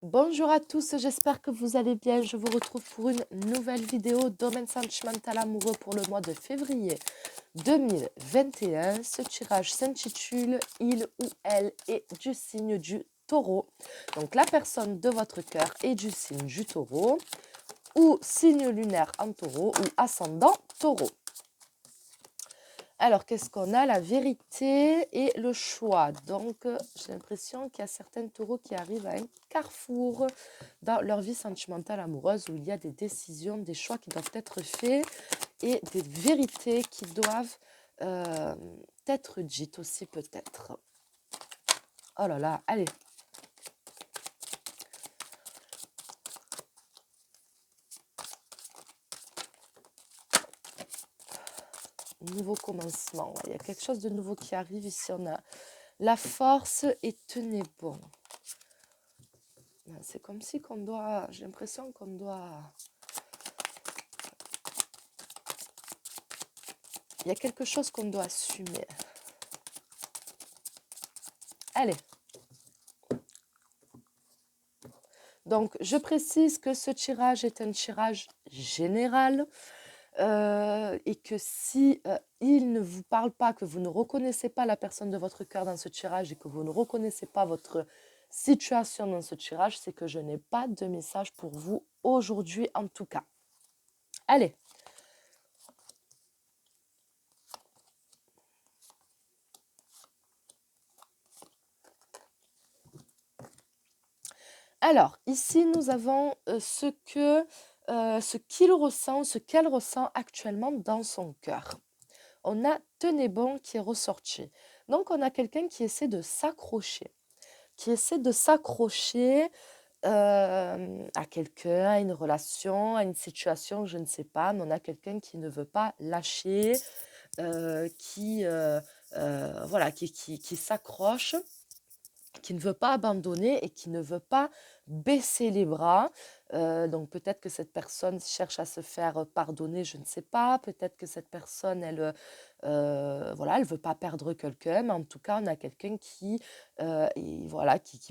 Bonjour à tous, j'espère que vous allez bien. Je vous retrouve pour une nouvelle vidéo domaine sentimental amoureux pour le mois de février 2021. Ce tirage s'intitule Il ou elle est du signe du taureau. Donc la personne de votre cœur est du signe du taureau ou signe lunaire en taureau ou ascendant taureau. Alors, qu'est-ce qu'on a? La vérité et le choix. Donc, j'ai l'impression qu'il y a certains taureaux qui arrivent à un carrefour dans leur vie sentimentale amoureuse où il y a des décisions, des choix qui doivent être faits et des vérités qui doivent euh, être dites aussi peut-être. Oh là là, allez. Nouveau commencement. Il y a quelque chose de nouveau qui arrive. Ici, on a la force et tenez bon. C'est comme si qu'on doit... J'ai l'impression qu'on doit... Il y a quelque chose qu'on doit assumer. Allez. Donc, je précise que ce tirage est un tirage général et que si il ne vous parle pas, que vous ne reconnaissez pas la personne de votre cœur dans ce tirage et que vous ne reconnaissez pas votre situation dans ce tirage, c'est que je n'ai pas de message pour vous aujourd'hui en tout cas. Allez. Alors, ici, nous avons ce qu'il ressent, ce qu'elle ressent actuellement dans son cœur. On a tenez bon qui est ressorti. Donc, on a quelqu'un qui essaie de s'accrocher, à quelqu'un, à une relation, à une situation, je ne sais pas, mais on a quelqu'un qui ne veut pas lâcher, voilà, qui s'accroche, qui ne veut pas abandonner et qui ne veut pas baisser les bras. Donc peut-être que cette personne cherche à se faire pardonner, je ne sais pas. Peut-être que cette personne, voilà, elle veut pas perdre quelqu'un, mais en tout cas, on a quelqu'un qui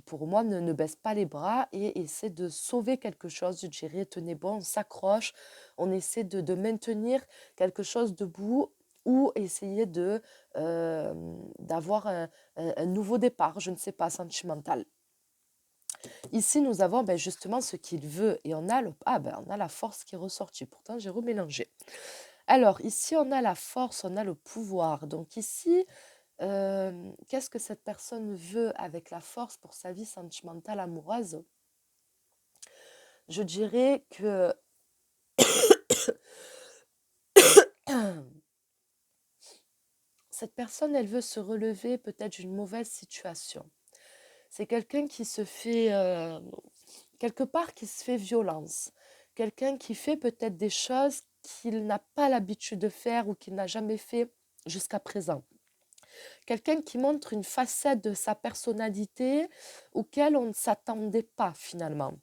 pour moi ne baisse pas les bras et essaie de sauver quelque chose. Je dirais, tenez bon, on s'accroche, on essaie de maintenir quelque chose debout ou essayer d'avoir un nouveau départ, je ne sais pas, sentimental. Ici, nous avons justement ce qu'il veut et on a on a la force qui est ressortie. Pourtant, j'ai remélangé. Alors, ici, on a la force, on a le pouvoir. Donc ici, qu'est-ce que cette personne veut avec la force pour sa vie sentimentale amoureuse? Je dirais que cette personne, elle veut se relever peut-être d'une mauvaise situation. C'est quelqu'un qui se fait, quelque part, qui se fait violence. Quelqu'un qui fait peut-être des choses qu'il n'a pas l'habitude de faire ou qu'il n'a jamais fait jusqu'à présent. Quelqu'un qui montre une facette de sa personnalité auquel on ne s'attendait pas finalement.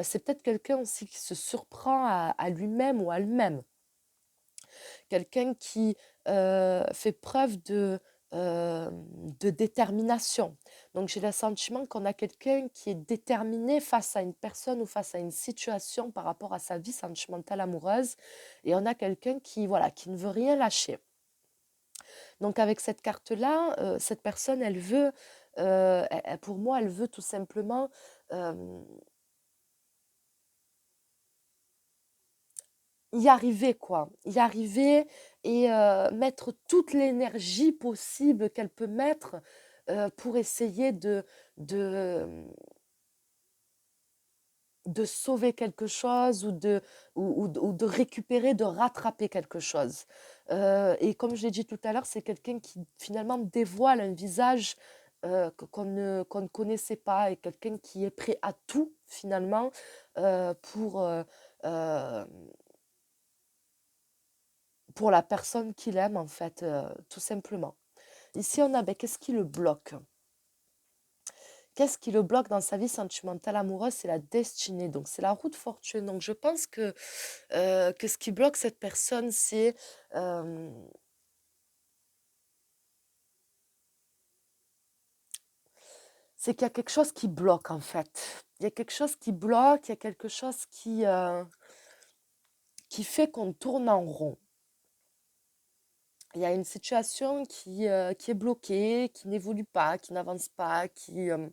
C'est peut-être quelqu'un aussi qui se surprend à lui-même ou à elle-même. Quelqu'un qui fait preuve de détermination. Donc j'ai le sentiment qu'on a quelqu'un qui est déterminé face à une personne ou face à une situation par rapport à sa vie sentimentale amoureuse et on a quelqu'un qui, voilà, qui ne veut rien lâcher. Donc avec cette carte-là, cette personne, elle veut, pour moi, elle veut tout simplement y arriver, quoi. Y arriver et mettre toute l'énergie possible qu'elle peut mettre pour essayer de, de sauver quelque chose ou de récupérer, de rattraper quelque chose. Et comme je l'ai dit tout à l'heure, c'est quelqu'un qui finalement dévoile un visage qu'on ne connaissait pas et quelqu'un qui est prêt à tout finalement pour, euh, pour la personne qu'il aime en fait, tout simplement. Ici, on a qu'est-ce qui le bloque? Qu'est-ce qui le bloque dans sa vie sentimentale amoureuse? C'est la destinée, donc c'est la roue de fortune. Donc je pense que ce qui bloque cette personne, c'est qu'il y a quelque chose qui bloque en fait. Il y a quelque chose qui bloque, il y a quelque chose qui fait qu'on tourne en rond. Il y a une situation qui est bloquée, qui n'évolue pas, qui n'avance pas, il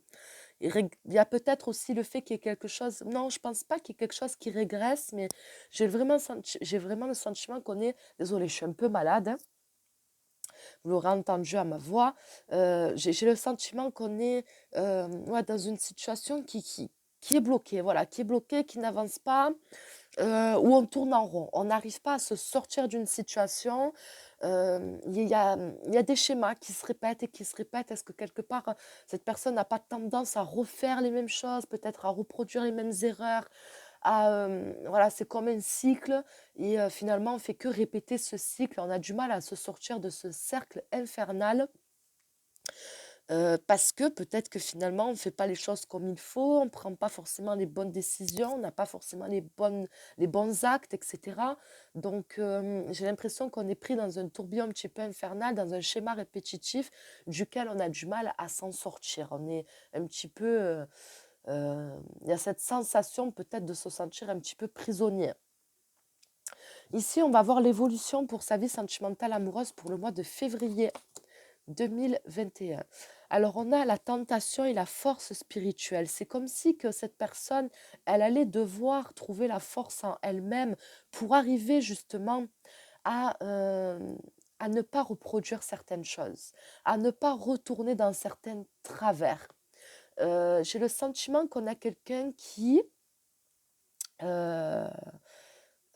y a peut-être aussi le fait qu'il y ait quelque chose. Non, je pense pas qu'il y ait quelque chose qui régresse, mais j'ai vraiment le sentiment qu'on est. Désolée, je suis un peu malade, hein, vous l'aurez entendu à ma voix. J'ai le sentiment qu'on est ouais, dans une situation qui est bloquée, voilà, qui est bloquée, qui n'avance pas, où on tourne en rond. On n'arrive pas à se sortir d'une situation. Il y a des schémas qui se répètent et qui se répètent. Est-ce que quelque part, cette personne n'a pas tendance à refaire les mêmes choses, peut-être à reproduire les mêmes erreurs, voilà, c'est comme un cycle et finalement, on fait que répéter ce cycle. On a du mal à se sortir de ce cercle infernal. Parce que peut-être que finalement, on ne fait pas les choses comme il faut, on ne prend pas forcément les bonnes décisions, on n'a pas forcément les bons actes, etc. Donc, j'ai l'impression qu'on est pris dans un tourbillon un petit peu infernal, dans un schéma répétitif duquel on a du mal à s'en sortir. On est un petit peu, il y a cette sensation peut-être de se sentir un petit peu prisonnier. Ici, on va voir l'évolution pour sa vie sentimentale amoureuse pour le mois de février 2021. Alors, on a la tentation et la force spirituelle. C'est comme si que cette personne, elle allait devoir trouver la force en elle-même pour arriver justement à, à ne pas reproduire certaines choses, à ne pas retourner dans certains travers. J'ai le sentiment qu'on a quelqu'un euh,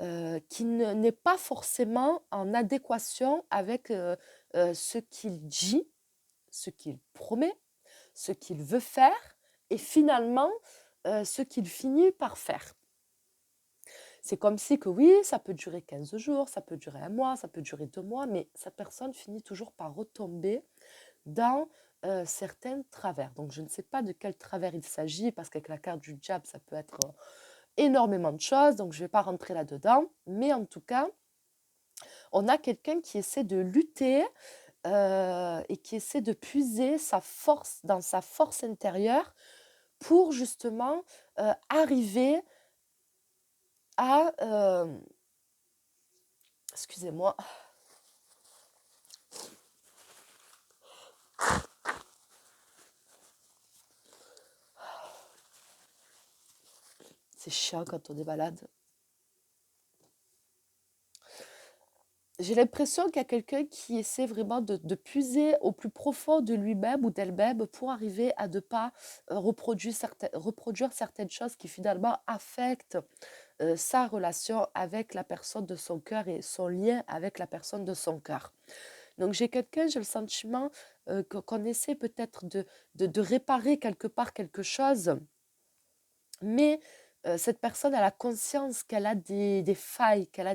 n'est pas forcément en adéquation avec ce qu'il dit, ce qu'il promet, ce qu'il veut faire et finalement ce qu'il finit par faire. C'est comme si que oui, ça peut durer 15 jours, ça peut durer un mois, ça peut durer 2 mois, mais cette personne finit toujours par retomber dans certains travers. Donc je ne sais pas de quel travers il s'agit, parce qu'avec la carte du diable, ça peut être énormément de choses, donc je ne vais pas rentrer là-dedans, mais en tout cas, on a quelqu'un qui essaie de lutter et qui essaie de puiser sa force dans sa force intérieure pour justement arriver à... excusez-moi. C'est chiant quand on est malade. J'ai l'impression qu'il y a quelqu'un qui essaie vraiment de puiser au plus profond de lui-même ou d'elle-même pour arriver à ne pas reproduire certaines choses qui finalement affectent sa relation avec la personne de son cœur et son lien avec la personne de son cœur. Donc j'ai le sentiment qu'on essaie peut-être de réparer quelque part quelque chose, mais cette personne a la conscience qu'elle a des failles, qu'elle a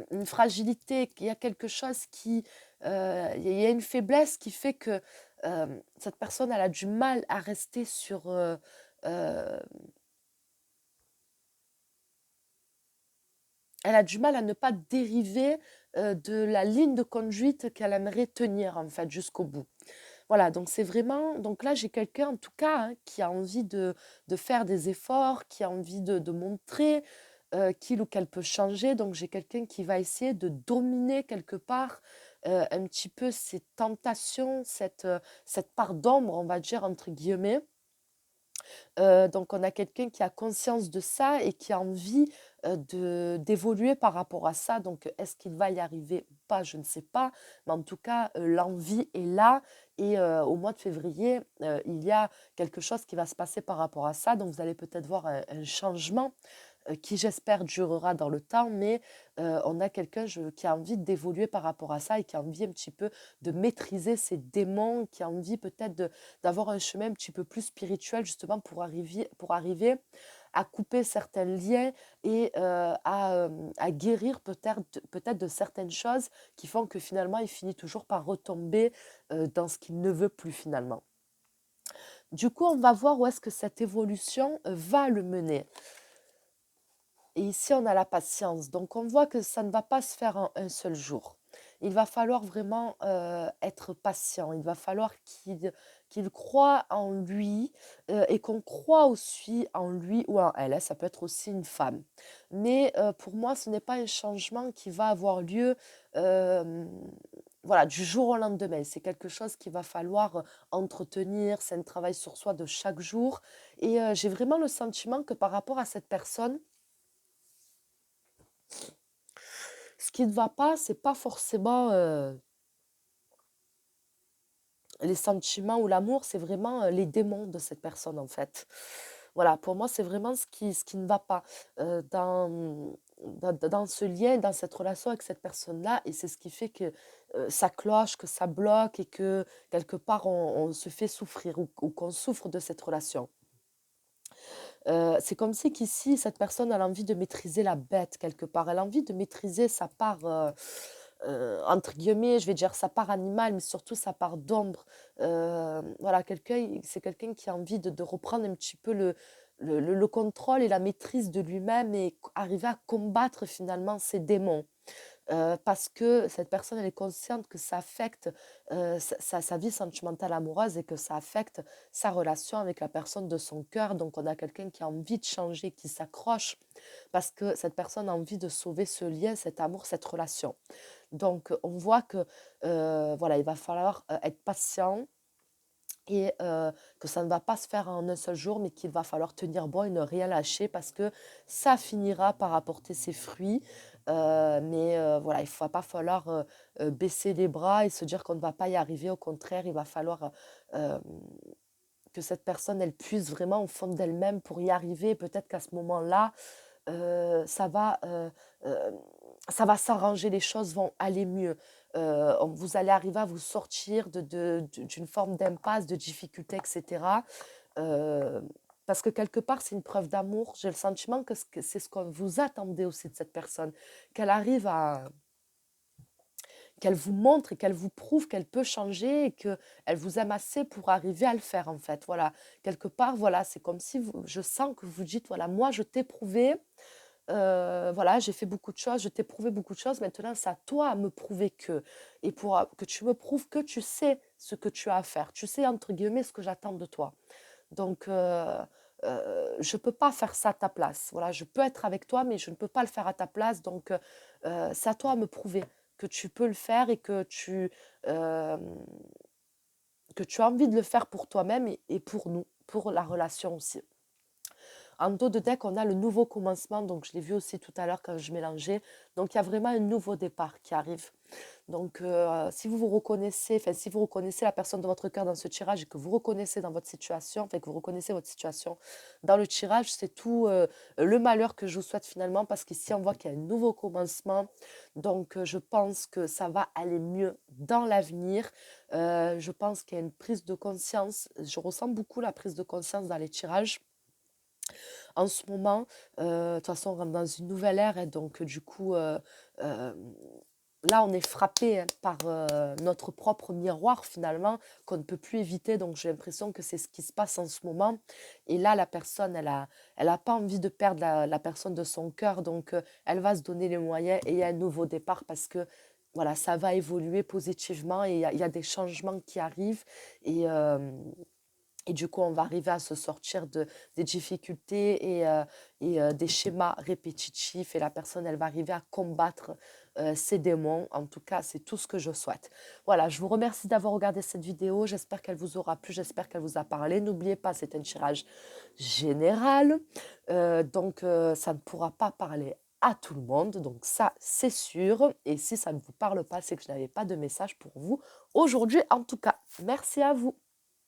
une fragilité, qu'il y a quelque chose il y a une faiblesse qui fait que cette personne elle a du mal à rester sur... elle a du mal à ne pas dériver de la ligne de conduite qu'elle aimerait tenir en fait jusqu'au bout. Voilà, donc c'est vraiment... Donc là, j'ai quelqu'un en tout cas hein, qui a envie de faire des efforts, qui a envie de montrer qu'il ou qu'elle peut changer. Donc j'ai quelqu'un qui va essayer de dominer quelque part un petit peu ses tentations, cette part d'ombre, on va dire, entre guillemets. Donc on a quelqu'un qui a conscience de ça et qui a envie d'évoluer par rapport à ça. Donc est-ce qu'il va y arriver ou pas? Je ne sais pas. Mais en tout cas, l'envie est là. Et au mois de février, il y a quelque chose qui va se passer par rapport à ça. Donc vous allez peut-être voir un changement qui j'espère durera dans le temps, mais on a quelqu'un qui a envie d'évoluer par rapport à ça et qui a envie un petit peu de maîtriser ses démons, qui a envie peut-être d'avoir un chemin un petit peu plus spirituel justement pour arriver à couper certains liens et à guérir peut-être de certaines choses qui font que finalement il finit toujours par retomber dans ce qu'il ne veut plus finalement. Du coup, on va voir où est-ce que cette évolution va le mener. Et ici, on a la patience. Donc, on voit que ça ne va pas se faire en un seul jour. Il va falloir vraiment être patient. Il va falloir qu'il croit en lui et qu'on croit aussi en lui ou en elle, hein, ça peut être aussi une femme. Mais pour moi, ce n'est pas un changement qui va avoir lieu euh, voilà, du jour au lendemain. C'est quelque chose qu'il va falloir entretenir, c'est un travail sur soi de chaque jour. Et j'ai vraiment le sentiment que par rapport à cette personne, ce qui ne va pas, c'est pas forcément les sentiments ou l'amour, c'est vraiment les démons de cette personne en fait. Voilà, pour moi, c'est vraiment ce qui ne va pas dans ce lien, dans cette relation avec cette personne-là. Et c'est ce qui fait que ça cloche, que ça bloque et que quelque part, on se fait souffrir ou qu'on souffre de cette relation. C'est comme si qu'ici, cette personne a envie de maîtriser la bête quelque part. Elle a envie de maîtriser sa part, entre guillemets, je vais dire sa part animale, mais surtout sa part d'ombre. Voilà, c'est quelqu'un qui a envie de reprendre un petit peu le contrôle et la maîtrise de lui-même et arriver à combattre finalement ses démons. Parce que cette personne, elle est consciente que ça affecte sa vie sentimentale amoureuse et que ça affecte sa relation avec la personne de son cœur. Donc, on a quelqu'un qui a envie de changer, qui s'accroche, parce que cette personne a envie de sauver ce lien, cet amour, cette relation. Donc, on voit que voilà, il va falloir être patient et que ça ne va pas se faire en un seul jour, mais qu'il va falloir tenir bon et ne rien lâcher parce que ça finira par apporter ses fruits. Mais voilà, il ne va pas falloir baisser les bras et se dire qu'on ne va pas y arriver. Au contraire, il va falloir euh, que cette personne, elle puisse vraiment au fond d'elle-même pour y arriver. Peut-être qu'à ce moment-là, euh, ça va, euh, euh, ça va s'arranger, les choses vont aller mieux. Vous allez arriver à vous sortir d'une forme d'impasse, de difficulté, etc. Euh, Parce que quelque part, c'est une preuve d'amour. J'ai le sentiment que c'est ce que vous attendez aussi de cette personne, qu'elle arrive à, qu'elle vous montre et qu'elle vous prouve qu'elle peut changer et qu'elle vous aime assez pour arriver à le faire, en fait. Voilà, quelque part, voilà, c'est comme si je sens que vous dites, voilà, moi, je t'ai prouvé, voilà, j'ai fait beaucoup de choses, je t'ai prouvé beaucoup de choses. Maintenant, c'est à toi à me prouver que. Et pour que tu me prouves que tu sais ce que tu as à faire. Tu sais, entre guillemets, ce que j'attends de toi. Donc, je ne peux pas faire ça à ta place. Voilà, je peux être avec toi, mais je ne peux pas le faire à ta place. Donc, c'est à toi à me prouver que tu peux le faire et euh, que tu as envie de le faire pour toi-même et pour nous, pour la relation aussi. En dos de deck, on a le nouveau commencement, donc je l'ai vu aussi tout à l'heure quand je mélangeais. Donc il y a vraiment un nouveau départ qui arrive. Donc si vous vous reconnaissez, enfin si vous reconnaissez la personne de votre cœur dans ce tirage et que vous reconnaissez dans votre situation, enfin que vous reconnaissez votre situation dans le tirage, c'est tout le malheur que je vous souhaite finalement parce qu'ici on voit qu'il y a un nouveau commencement. Donc je pense que ça va aller mieux dans l'avenir. Je pense qu'il y a une prise de conscience. Je ressens beaucoup la prise de conscience dans les tirages en ce moment. De toute façon, on rentre dans une nouvelle ère et donc du coup, euh, là, on est frappé par notre propre miroir finalement qu'on ne peut plus éviter. Donc, j'ai l'impression que c'est ce qui se passe en ce moment. Et là, la personne, elle a pas envie de perdre la personne de son cœur. Donc, elle va se donner les moyens et il y a un nouveau départ parce que voilà, ça va évoluer positivement et il y a des changements qui arrivent. Et, et du coup, on va arriver à se sortir des difficultés et des schémas répétitifs. Et la personne, elle va arriver à combattre ses démons. En tout cas, c'est tout ce que je souhaite. Voilà, je vous remercie d'avoir regardé cette vidéo. J'espère qu'elle vous aura plu. J'espère qu'elle vous a parlé. N'oubliez pas, c'est un tirage général. Donc, ça ne pourra pas parler à tout le monde. Donc, ça, c'est sûr. Et si ça ne vous parle pas, c'est que je n'avais pas de message pour vous aujourd'hui. En tout cas, merci à vous.